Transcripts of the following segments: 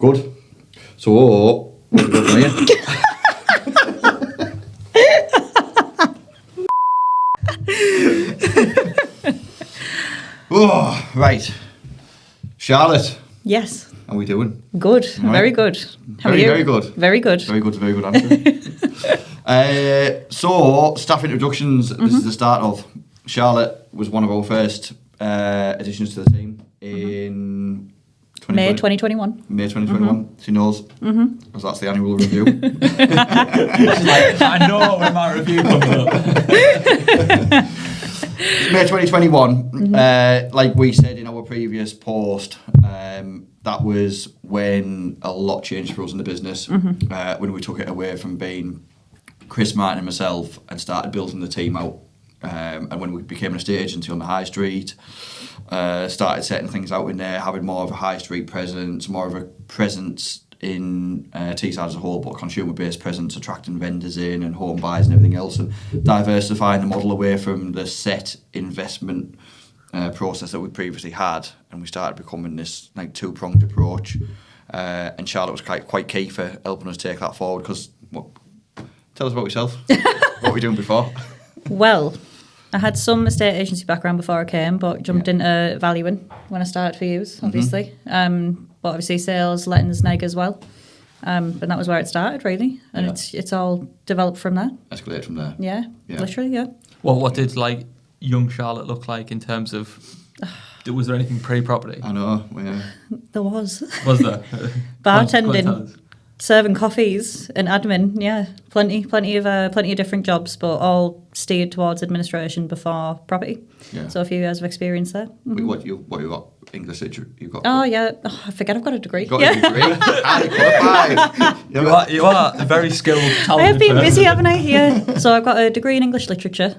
Good. So, what have we got from here? Oh, right. Charlotte, Yes. how are we doing? Good. Right. Very good. How are you? Very good. Very good. Very good, very good answer. So, staff introductions, this is the start of. Charlotte was one of our first additions to the team in May 2021. May 2021. She knows, because that's the annual review. I know when my review comes up. May 2021, like we said in our previous post, that was when a lot changed for us in the business. When we took it away from being Chris, Martin and myself and started building the team out. And when we became an estate agency on the high street, started setting things out in there, having more of a high street presence, more of a presence in Teesside as a whole, but consumer-based presence, attracting vendors in and home buys and everything else, and diversifying the model away from the set investment process that we previously had, and we started becoming this like two-pronged approach. And Charlotte was quite key for helping us take that forward. Because, tell us about yourself. What were you doing before? Well, I had some estate agency background before I came, but jumped into valuing when I started for yous, obviously. But obviously sales, lettings, neg as well. And that was where it started, really. And it's all developed from there. Escalate from there. Yeah, literally, yeah. Well, what did like young Charlotte look like in terms of? Was there anything pre-property? I know. Yeah. There was. Was there? Bartending, serving coffees and admin, yeah. Plenty of different jobs, but all steered towards administration before property. Yeah. So a few years of experience there. Wait, what you got? English literature? You got? Oh yeah, I forget I've got a degree. Got a degree? Highly qualified. You are a very skilled, talented I have been person. busy, haven't I? Yeah. So I've got a degree in English literature.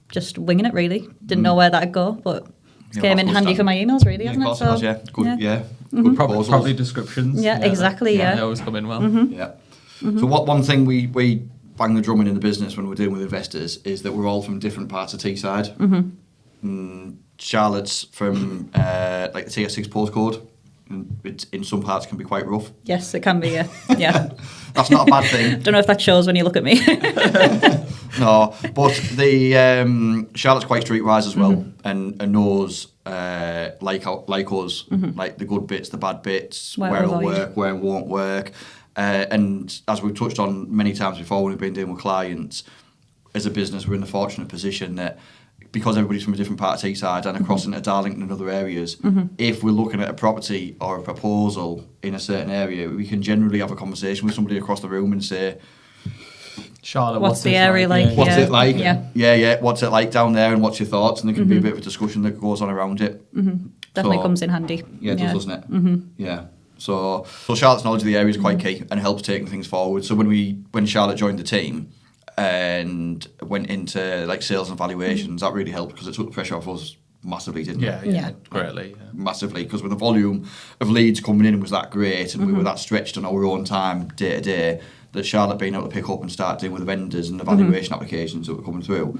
Just winging it, really. Didn't know where that'd go, but it came in handy for my emails, really, hasn't it? So, yeah. Good. Yeah. Good proposals. Property descriptions. Yeah, exactly. They Yeah. always come in well. Yeah. So one thing we bang the drum in the business when we're dealing with investors is that we're all from different parts of Teesside. Charlotte's from like the TS6 postcode. It in some parts can be quite rough. Yes, it can be. Yeah. Yeah. That's not a bad thing. Don't know if that shows when you look at me. No, but the Charlotte's quite streetwise as well, and knows like us, like the good bits, the bad bits, where it'll work, where it won't work. And as we've touched on many times before when we've been dealing with clients, as a business we're in the fortunate position that because everybody's from a different part of Teesside and across into Darlington and other areas, if we're looking at a property or a proposal in a certain area, we can generally have a conversation with somebody across the room and say, Charlotte, what's the area like? Yeah. what's it like? Yeah. What's it like down there and what's your thoughts? And there can be a bit of a discussion that goes on around it. Definitely comes in handy. Yeah, it does, doesn't it? Yeah. So Charlotte's knowledge of the area is quite key and helps taking things forward. So when Charlotte joined the team and went into like sales and valuations, that really helped because it took the pressure off us massively, didn't it? Yeah. Greatly. Yeah. Massively, because with the volume of leads coming in was that great and we were that stretched on our own time day to day, that Charlotte being able to pick up and start dealing with the vendors and the valuation applications that were coming through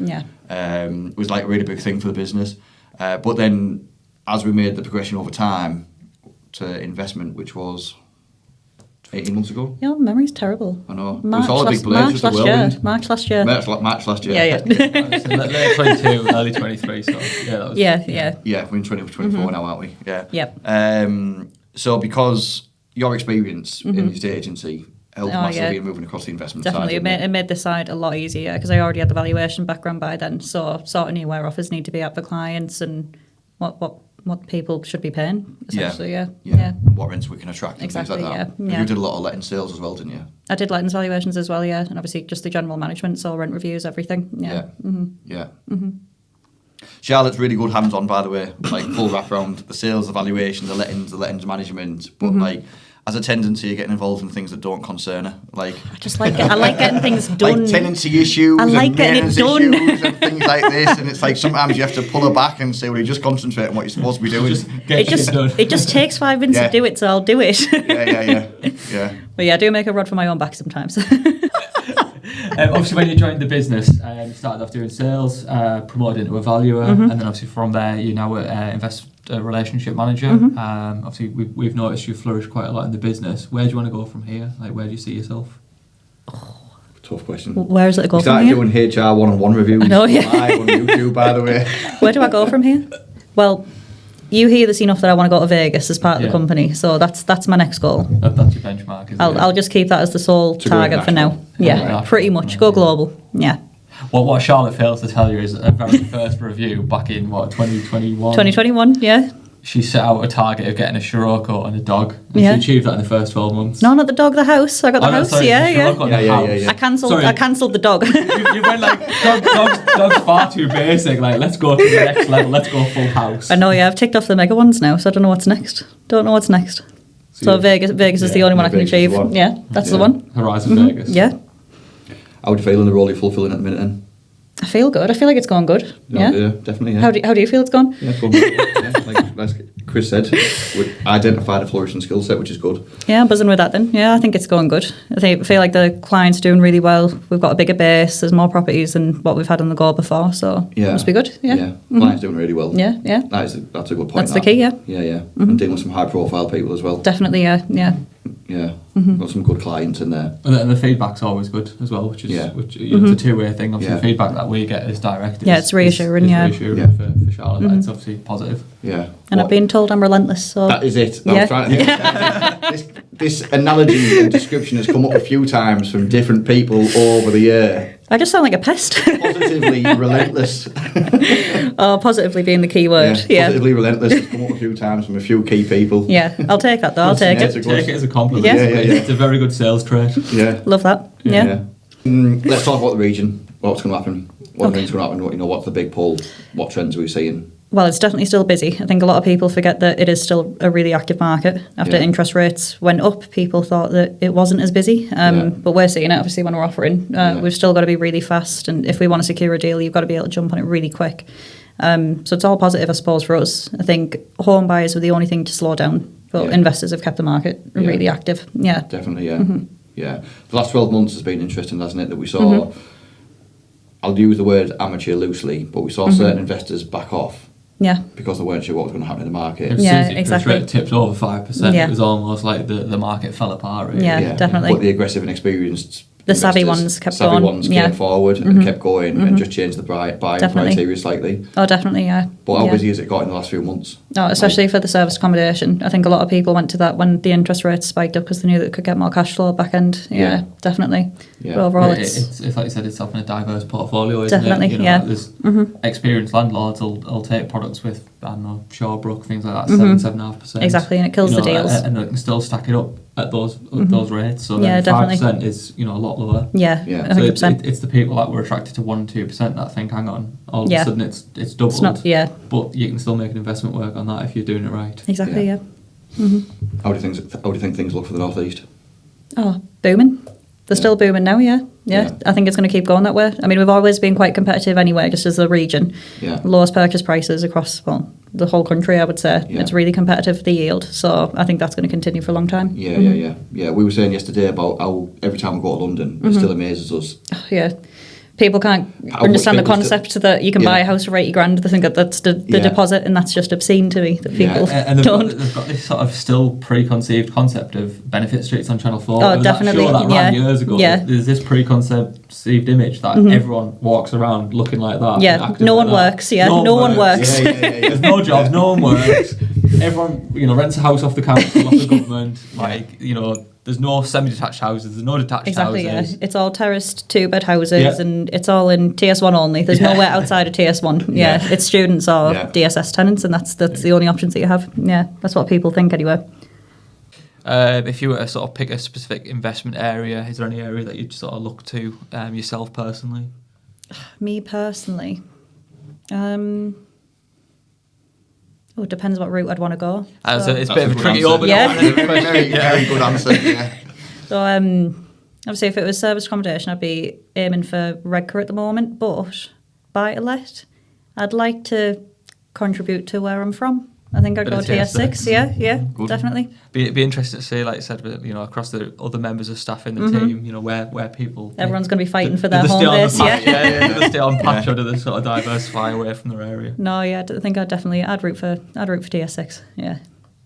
was like a really big thing for the business. But then as we made the progression over time to investment, which was 18 months ago. Your memory's terrible. I know. March It was all a big blaze, March just a last year. whirlwind. March last year. March last year. Yeah. So late 22, early 23. So yeah, that was. Yeah. Yeah, we're in 2024 now, aren't we? Yeah. Yep. So because your experience in the estate agency helped massively in moving across the investment Definitely. side. It made this side a lot easier because I already had the valuation background by then. So sort of knew where offers need to be at for clients and what people should be paying, essentially. Yeah. And what rents we can attract and Exactly, things like that. yeah. You did a lot of letting sales as well, didn't you? I did lettings valuations as well, yeah. And obviously just the general management, so rent reviews, everything. Yeah. Yeah. Charlotte's really good hands-on, by the way, like full wraparound, the sales, the valuation, the lettings management, but like has a tendency of getting involved in things that don't concern her. Like I just like it. I like getting things done. like tenancy issues I like and getting it maintenance done. issues and things like this, and it's like sometimes you have to pull her back and say, well, you just concentrate on what you're supposed to be doing. It just takes 5 minutes Yeah. to do it, so I'll do it. yeah. But yeah, I do make a rod for my own back sometimes. Obviously, when you joined the business, you started off doing sales, promoted into a valuer, and then obviously from there, you're now an investor relationship manager. Obviously, we've noticed you flourish quite a lot in the business. Where do you want to go from here? Like, where do you see yourself? Tough question. Where does it go We from started here? doing HR one-on-one reviews. I know, yeah. Live on YouTube, by the way. Where do I go from here? Well, you hear this enough that I want to go to Vegas as part of the company, so that's my next goal. That's your benchmark, isn't it? I'll just keep that as the sole To go target for now. international. Yeah, pretty much. Go global. Yeah. What Charlotte fails to tell you is a very first review back in, 2021? 2021, yeah. She set out a target of getting a Scirocco and a dog. And Yeah. she achieved that in the first 12 months. No, not the dog, the house. I got the Oh, no, house, sorry, yeah, the yeah. Scirocco and the Yeah, house. yeah, yeah. I cancelled the dog. You went like, dog's far too basic. Like, let's go to the next level. Let's go full house. I know, yeah, I've ticked off the mega ones now, so I don't know what's next. So yeah. Vegas is the Yeah, only one I can Vegas is achieve. the one. Yeah, that's the Yeah. one. Horizon Vegas. Yeah. How would you feel in the role you're fulfilling at the minute then? I feel good. I feel like it's going good. Yeah. Definitely, yeah. How do you feel it's gone? Yeah, it's going good. Yeah, like Chris said, we identified a flourishing skill set, which is good. Yeah, I'm buzzing with that then. Yeah, I think it's going good. I feel like the client's doing really well. We've got a bigger base. There's more properties than what we've had on the go before, so it must be good. Yeah. Clients doing really well. Yeah, yeah. That's a good point. That's the key, yeah. Yeah. And dealing with some high profile people as well. Definitely, yeah. Yeah. Got some good clients in there. And the feedback's always good as well, which is it's a two-way thing. Obviously, the feedback that we get as directors. Yeah, it's reassuring, is yeah. reassuring for Charlotte. It's obviously positive. Yeah. And I've been told I'm relentless, so That is it. I Yeah. was trying to this analogy and description has come up a few times from different people over the year. I just sound like a pest. Positively relentless. Oh, positively being the key word. Yeah. Positively relentless has come up a few times from a few key people. Yeah, I'll take that though. I'll take Yeah, it. it's Take it as a compliment. Yeah. Yeah. It's a very good sales trait. Yeah. Love that. Yeah. Let's talk about the region. What's going to happen? What do you think's going to happen? What's the big pull? What trends are we seeing? Well, it's definitely still busy. I think a lot of people forget that it is still a really active market. After Yeah. interest rates went up, people thought that it wasn't as busy. But we're seeing it, obviously, when we're offering. We've still got to be really fast. And if we want to secure a deal, you've got to be able to jump on it really quick. So it's all positive, I suppose, for us. I think home buyers were the only thing to slow down. But investors have kept the market really active. Yeah. Definitely, yeah. Yeah. The last 12 months has been interesting, hasn't it? That we saw, I'll use the word amateur loosely, but we saw certain investors back off. Yeah. Because they weren't sure what was going to happen in the market. As Yeah, soon as the exactly. interest rate tipped over 5%, Yeah. it was almost like the market fell apart. Really. Yeah. definitely. But the aggressive and experienced The savvy investors, ones kept savvy going. ones Yeah. came forward and kept going and just changed the buying Definitely. criteria slightly. Oh, definitely, yeah. But how yeah. busy has it got in the last few months? No, especially for the service accommodation. I think a lot of people went to that when the interest rates spiked up because they knew that it could get more cash flow back end. Yeah. Definitely. Yeah. But overall, It's like you said, it's often a diverse portfolio, isn't Definitely, it? You know, yeah. There's experienced landlords will take products with, I don't know, Shawbrook, things like that, 7.5%. Exactly, and it kills the deals. And it can still stack it up at those rates. So Yeah, then 5% definitely. is, a lot lower. yeah, Yeah. 100%. So it's the people that were attracted to 1-2% that think, hang on, all of Yeah. a sudden it's doubled. It's not, yeah, But you can still make an investment work on that if you're doing it right. exactly, Yeah. yeah. How do you think things look for the North East? Oh, booming. They're still booming now, yeah. Yeah. I think it's going to keep going that way. I mean, we've always been quite competitive anyway, just as a region. Yeah. Lowest purchase prices across, the whole country, I would say. Yeah. It's really competitive for the yield. So I think that's going to continue for a long time. Yeah. We were saying yesterday about how every time we go to London, it still amazes us. Yeah. People can't How understand the much people concept that you can buy a house for 80 grand. They think that that's the deposit, and that's just obscene to me that Yeah. people And don't. they've got this sort of still preconceived concept of benefit streets on Channel 4. Oh, There was definitely, that show that yeah. ran years ago. Yeah. There's this preconceived image that everyone walks around looking like that. Yeah, and acting no like one that. works, yeah, no one works. Yeah. There's no jobs, no one works. Everyone, rents a house off the council, off the government. There's no semi-detached houses, there's no detached Exactly, houses. yeah. It's all terraced 2-bed houses, Yeah. and it's all in TS1 only. There's nowhere outside of TS1. Yeah, it's students or DSS tenants, and that's the only options that you have. Yeah, that's what people think anyway. If you were to sort of pick a specific investment area, is there any area that you'd sort of look to yourself personally? Me personally, it depends what route I'd want to go. So it's a bit of a good tricky answer. orbit. Yeah. Very good answer. Yeah. So obviously, if it was service accommodation, I'd be aiming for Redcar at the moment. But buy to let, I'd like to contribute to where I'm from. I think I'd Bit go of TS6. Yeah, Good. definitely. Be interesting to see, like you said, across the other members of staff in the team, where people. Everyone's going to be fighting for do their they stay home on the base. patch? Yeah. Do they stay on patch, or do they sort of diversify away from their area? No, yeah, I think I'd root for TS6. Yeah,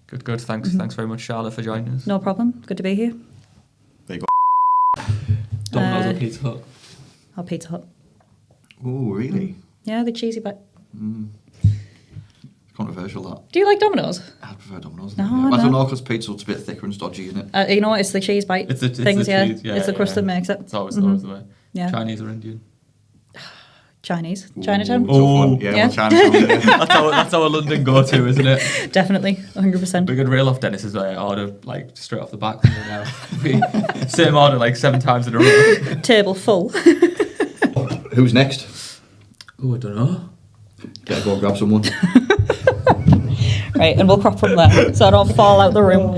Good. Thanks very much, Charlotte, for joining us. no problem. Good to be here. There you Domino's or Pizza Hut? Or Pizza Hut. go. Oh, really? Yeah, the cheesy bite. Controversial, that. Do you like Domino's? I prefer Domino's. No, I don't no. know, because pizza Hut's a bit thicker and stodgy, isn't it? You know what? It's the cheese bite It's the things. cheese, It's the crust that makes it. It's always the way. Yeah. Chinese or Indian? Chinese. Ooh, Chinatown. tough one. Yeah, Yeah. well, Chinatown, yeah. That's our London go-to, isn't it? Definitely, 100%. We could reel off Dennis's order like straight off the back. Same order like 7 times in a row. Table full. Who's next? Oh, I don't know. Gotta go and grab someone. Right, and we'll crop from there so I don't fall out the room.